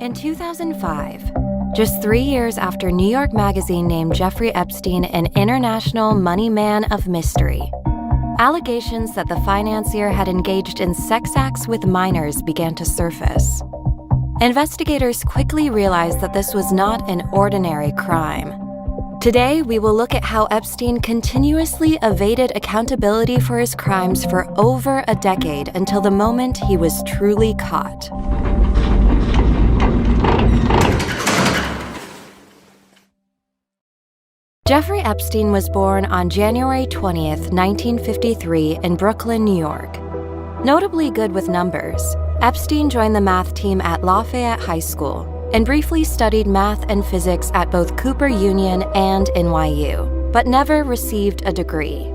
In 2005, just 3 years after New York Magazine named Jeffrey Epstein an international money man of mystery, allegations that the financier had engaged in sex acts with minors began to surface. Investigators quickly realized that this was not an ordinary crime. Today, we will look at how Epstein continuously evaded accountability for his crimes for over a decade until the moment he was truly caught. Jeffrey Epstein was born on January 20th, 1953 in Brooklyn, New York. Notably good with numbers, Epstein joined the math team at Lafayette High School and briefly studied math and physics at both Cooper Union and NYU, but never received a degree.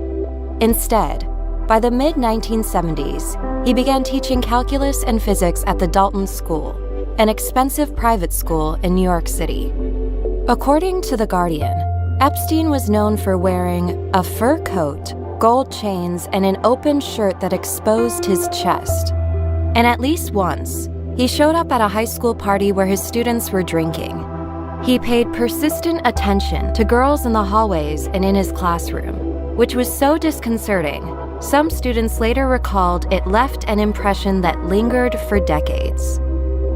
Instead, by the mid-1970s, he began teaching calculus and physics at the Dalton School, an expensive private school in New York City. According to The Guardian, Epstein was known for wearing a fur coat, gold chains, and an open shirt that exposed his chest. And at least once, he showed up at a high school party where his students were drinking. He paid persistent attention to girls in the hallways and in his classroom, which was so disconcerting, some students later recalled it left an impression that lingered for decades.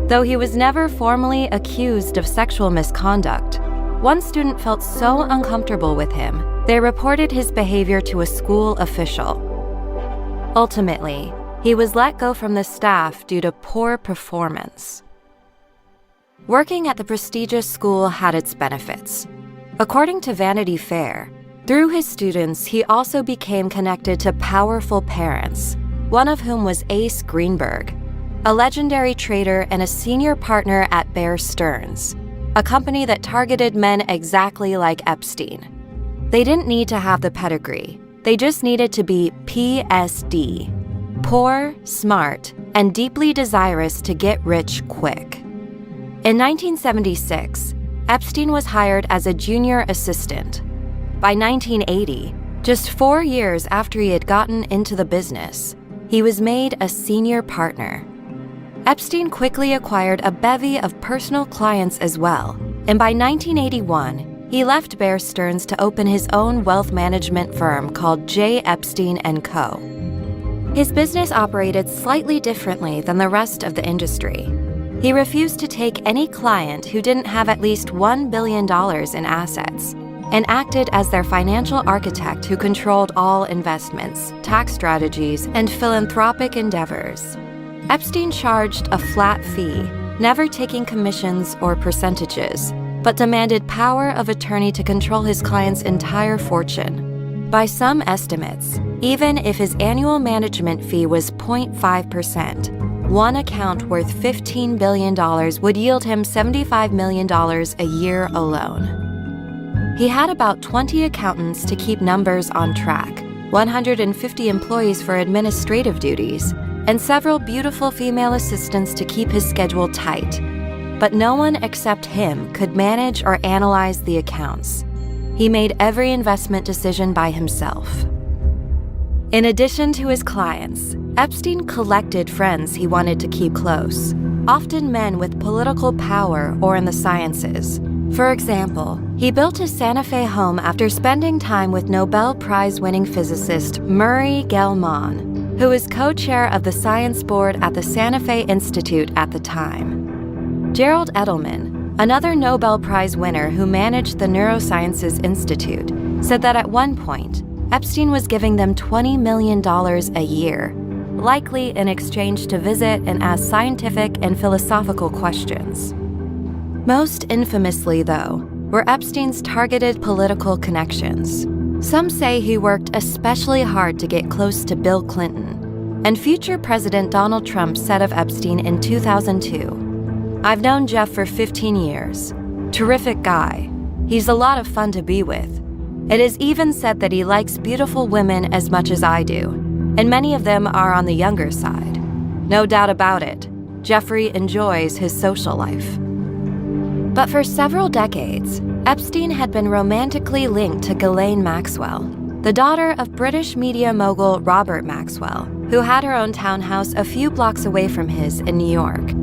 Though he was never formally accused of sexual misconduct, one student felt so uncomfortable with him, they reported his behavior to a school official. Ultimately, he was let go from the staff due to poor performance. Working at the prestigious school had its benefits. According to Vanity Fair, through his students, he also became connected to powerful parents, one of whom was Ace Greenberg, a legendary trader and a senior partner at Bear Stearns, a company that targeted men exactly like Epstein. They didn't need to have the pedigree. They just needed to be PSD, poor, smart, and deeply desirous to get rich quick. In 1976, Epstein was hired as a junior assistant. By 1980, just 4 years after he had gotten into the business, he was made a senior partner. Epstein quickly acquired a bevy of personal clients as well, and by 1981, he left Bear Stearns to open his own wealth management firm called J. Epstein & Co. His business operated slightly differently than the rest of the industry. He refused to take any client who didn't have at least $1 billion in assets, and acted as their financial architect who controlled all investments, tax strategies, and philanthropic endeavors. Epstein charged a flat fee, never taking commissions or percentages, but demanded power of attorney to control his client's entire fortune. By some estimates, even if his annual management fee was 0.5%, one account worth $15 billion would yield him $75 million a year alone. He had about 20 accountants to keep numbers on track, 150 employees for administrative duties, and several beautiful female assistants to keep his schedule tight. But no one except him could manage or analyze the accounts. He made every investment decision by himself. In addition to his clients, Epstein collected friends he wanted to keep close, often men with political power or in the sciences. For example, he built his Santa Fe home after spending time with Nobel Prize-winning physicist Murray Gell-Mann, who was co-chair of the science board at the Santa Fe Institute at the time. Gerald Edelman, another Nobel Prize winner who managed the Neurosciences Institute, said that at one point, Epstein was giving them $20 million a year, likely in exchange to visit and ask scientific and philosophical questions. Most infamously, though, were Epstein's targeted political connections. Some say he worked especially hard to get close to Bill Clinton, and future President Donald Trump said of Epstein in 2002, "I've known Jeff for 15 years. Terrific guy. He's a lot of fun to be with. It is even said that he likes beautiful women as much as I do, and many of them are on the younger side. No doubt about it, Jeffrey enjoys his social life." But for several decades, Epstein had been romantically linked to Ghislaine Maxwell, the daughter of British media mogul Robert Maxwell, who had her own townhouse a few blocks away from his in New York.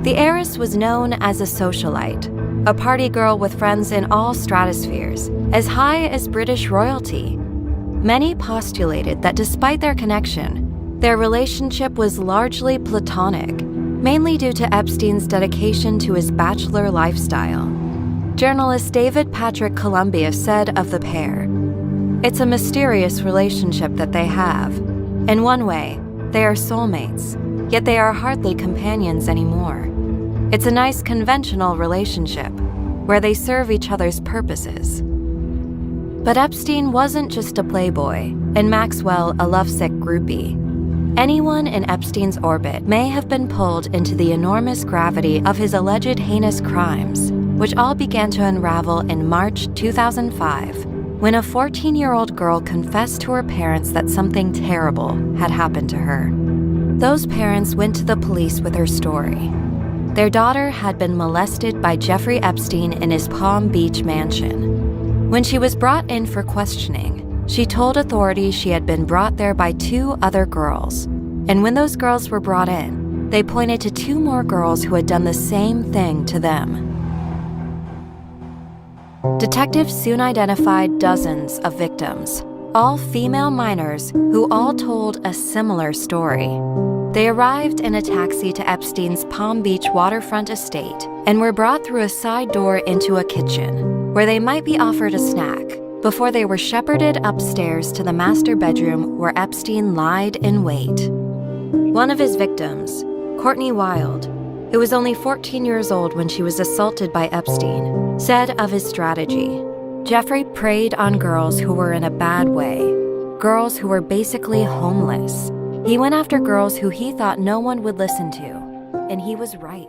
The heiress was known as a socialite, a party girl with friends in all stratospheres, as high as British royalty. Many postulated that despite their connection, their relationship was largely platonic, mainly due to Epstein's dedication to his bachelor lifestyle. Journalist David Patrick Columbia said of the pair, "It's a mysterious relationship that they have. In one way, they are soulmates, yet they are hardly companions anymore. It's a nice conventional relationship, where they serve each other's purposes." But Epstein wasn't just a playboy, and Maxwell a lovesick groupie. Anyone in Epstein's orbit may have been pulled into the enormous gravity of his alleged heinous crimes, which all began to unravel in March 2005, when a 14-year-old girl confessed to her parents that something terrible had happened to her. Those parents went to the police with her story. Their daughter had been molested by Jeffrey Epstein in his Palm Beach mansion. When she was brought in for questioning, she told authorities she had been brought there by 2 other girls. And when those girls were brought in, they pointed to 2 more girls who had done the same thing to them. Detectives soon identified dozens of victims, all female minors who all told a similar story. They arrived in a taxi to Epstein's Palm Beach waterfront estate and were brought through a side door into a kitchen, where they might be offered a snack, before they were shepherded upstairs to the master bedroom where Epstein lied in wait. One of his victims, Courtney Wild, who was only 14 years old when she was assaulted by Epstein, said of his strategy, "Jeffrey preyed on girls who were in a bad way, girls who were basically homeless. He went after girls who he thought no one would listen to, and he was right."